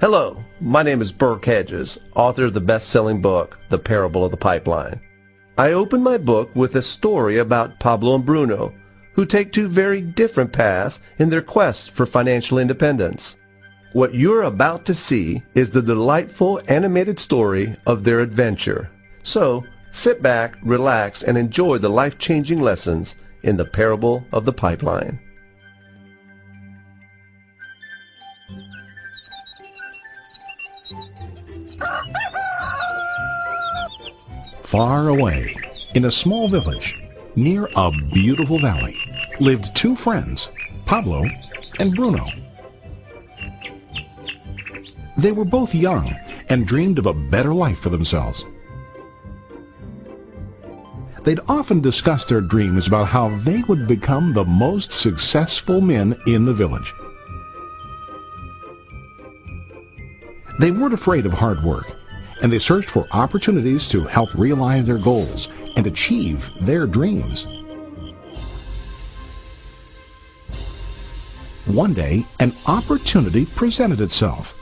Hello, my name is Burke Hedges, author of the best-selling book, The Parable of the Pipeline. I open my book with a story about Pablo and Bruno, who take two very different paths in their quest for financial independence. What you're about to see is the delightful animated story of their adventure. So, sit back, relax, and enjoy the life-changing lessons in The Parable of the Pipeline. Far away, in a small village, near a beautiful valley, lived two friends, Pablo and Bruno. They were both young and dreamed of a better life for themselves. They'd often discuss their dreams about how they would become the most successful men in the village. They weren't afraid of hard work, and they searched for opportunities to help realize their goals and achieve their dreams. One day, an opportunity presented itself.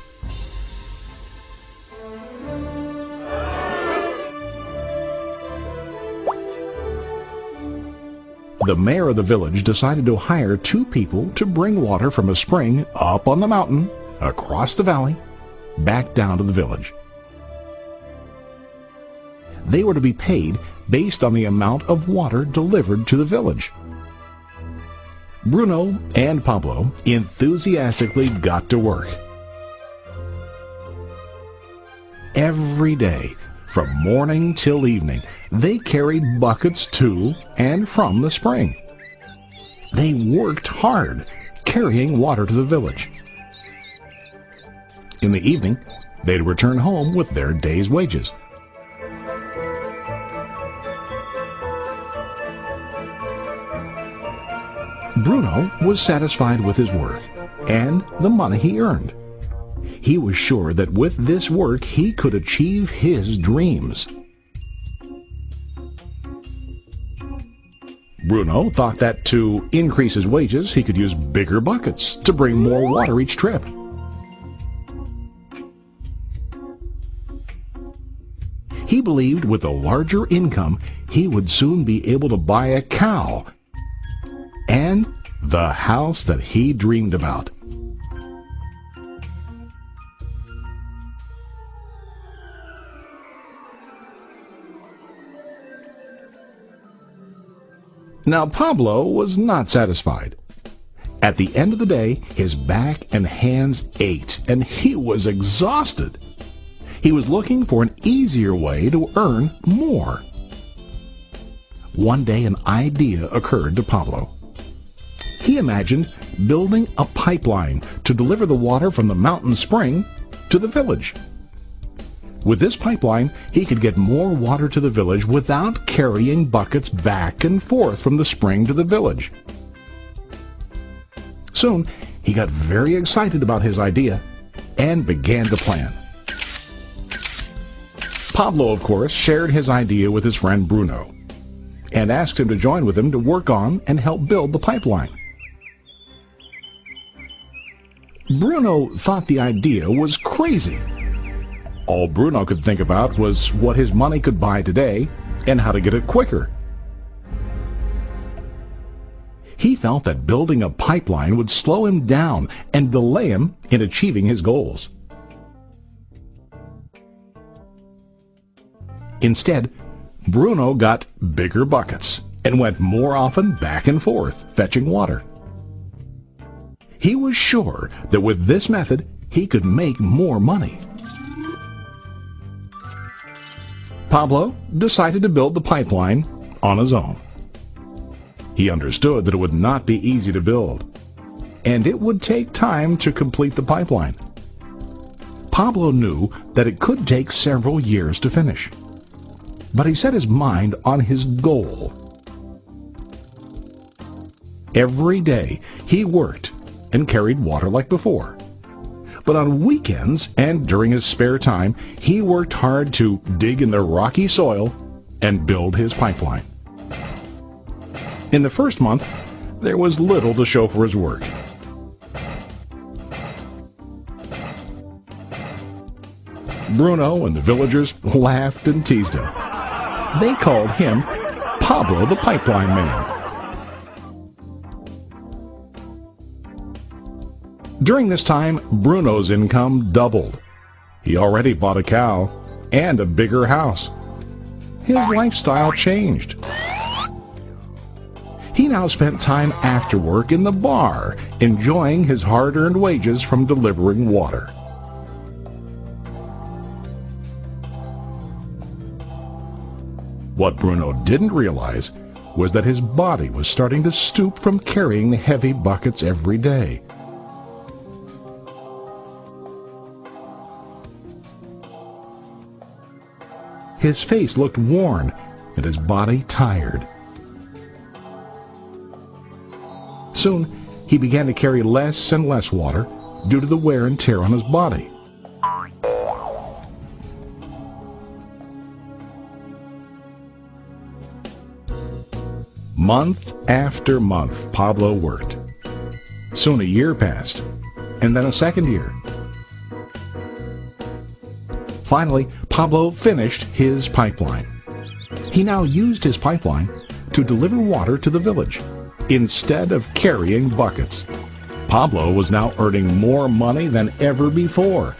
The mayor of the village decided to hire two people to bring water from a spring up on the mountain, across the valley, back down to the village. They were to be paid based on the amount of water delivered to the village. Bruno and Pablo enthusiastically got to work. Every day, from morning till evening, they carried buckets to and from the spring. They worked hard, carrying water to the village. In the evening, they'd return home with their day's wages. Bruno was satisfied with his work and the money he earned. He was sure that with this work he could achieve his dreams. Bruno thought that to increase his wages he could use bigger buckets to bring more water each trip. He believed with a larger income he would soon be able to buy a cow and the house that he dreamed about. Now Pablo was not satisfied. At the end of the day, his back and hands ached, and he was exhausted. He was looking for an easier way to earn more. One day an idea occurred to Pablo. He imagined building a pipeline to deliver the water from the mountain spring to the village. With this pipeline, he could get more water to the village without carrying buckets back and forth from the spring to the village. Soon, he got very excited about his idea and began to plan. Pablo, of course, shared his idea with his friend Bruno and asked him to join with him to work on and help build the pipeline. Bruno thought the idea was crazy. All Bruno could think about was what his money could buy today and how to get it quicker. He felt that building a pipeline would slow him down and delay him in achieving his goals. Instead, Bruno got bigger buckets and went more often back and forth fetching water. He was sure that with this method, he could make more money. Pablo decided to build the pipeline on his own. He understood that it would not be easy to build, and it would take time to complete the pipeline. Pablo knew that it could take several years to finish, but he set his mind on his goal. Every day he worked and carried water like before. But on weekends and during his spare time, he worked hard to dig in the rocky soil and build his pipeline. In the first month, there was little to show for his work. Bruno and the villagers laughed and teased him. They called him Pablo the Pipeline Man. During this time, Bruno's income doubled. He already bought a cow and a bigger house. His lifestyle changed. He now spent time after work in the bar, enjoying his hard-earned wages from delivering water. What Bruno didn't realize was that his body was starting to stoop from carrying the heavy buckets every day. His face looked worn and his body tired. Soon, he began to carry less and less water due to the wear and tear on his body. Month after month, Pablo worked. Soon a year passed, and then a second year. Finally, Pablo finished his pipeline. He now used his pipeline to deliver water to the village instead of carrying buckets. Pablo was now earning more money than ever before.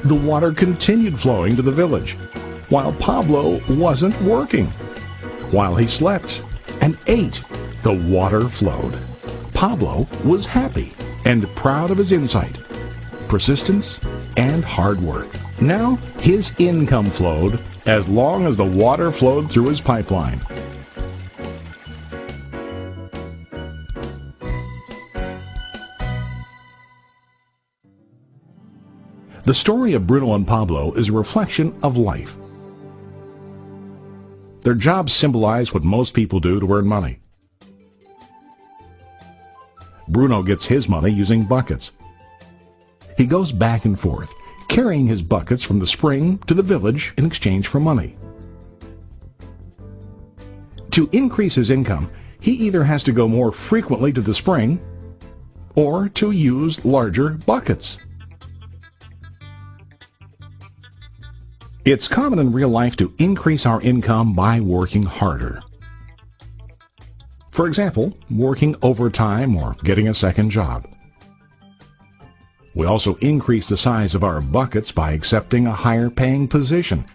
The water continued flowing to the village, while Pablo wasn't working. While he slept and ate, the water flowed. Pablo was happy and proud of his insight, persistence, and hard work. Now his income flowed as long as the water flowed through his pipeline. The story of Bruno and Pablo is a reflection of life. Their jobs symbolize what most people do to earn money. Bruno gets his money using buckets. He goes back and forth, carrying his buckets from the spring to the village in exchange for money. To increase his income, he either has to go more frequently to the spring or to use larger buckets. It's common in real life to increase our income by working harder. For example, working overtime or getting a second job. We also increase the size of our buckets by accepting a higher paying position,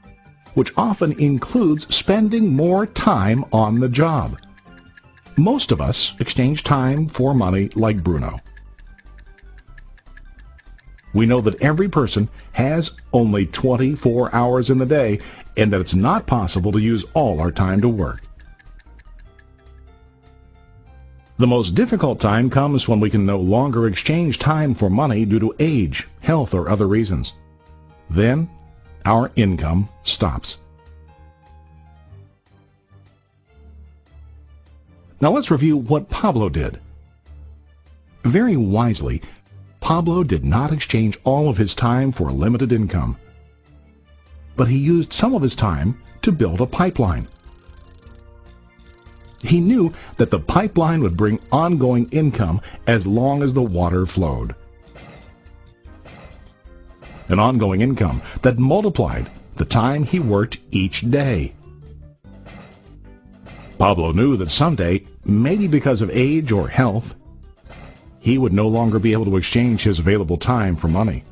which often includes spending more time on the job. Most of us exchange time for money like Bruno. We know that every person has only 24 hours in the day and that it's not possible to use all our time to work. The most difficult time comes when we can no longer exchange time for money due to age, health, or other reasons. Then, our income stops. Now let's review what Pablo did. Very wisely, Pablo did not exchange all of his time for a limited income, but he used some of his time to build a pipeline. He knew that the pipeline would bring ongoing income as long as the water flowed. An ongoing income that multiplied the time he worked each day. Pablo knew that someday, maybe because of age or health, he would no longer be able to exchange his available time for money.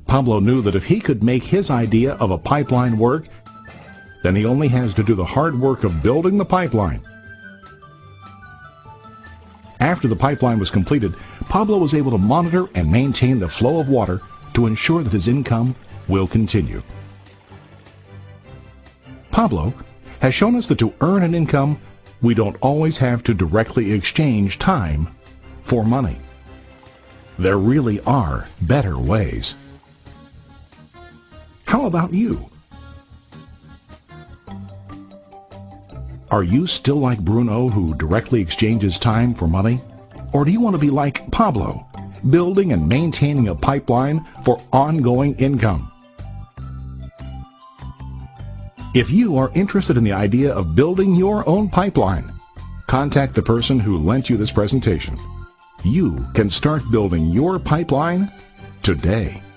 Pablo knew that if he could make his idea of a pipeline work, then he only has to do the hard work of building the pipeline. After the pipeline was completed, Pablo was able to monitor and maintain the flow of water to ensure that his income will continue. Pablo has shown us that to earn an income, we don't always have to directly exchange time for money. There really are better ways. How about you? Are you still like Bruno, who directly exchanges time for money? Or do you want to be like Pablo, building and maintaining a pipeline for ongoing income? If you are interested in the idea of building your own pipeline, contact the person who lent you this presentation. You can start building your pipeline today.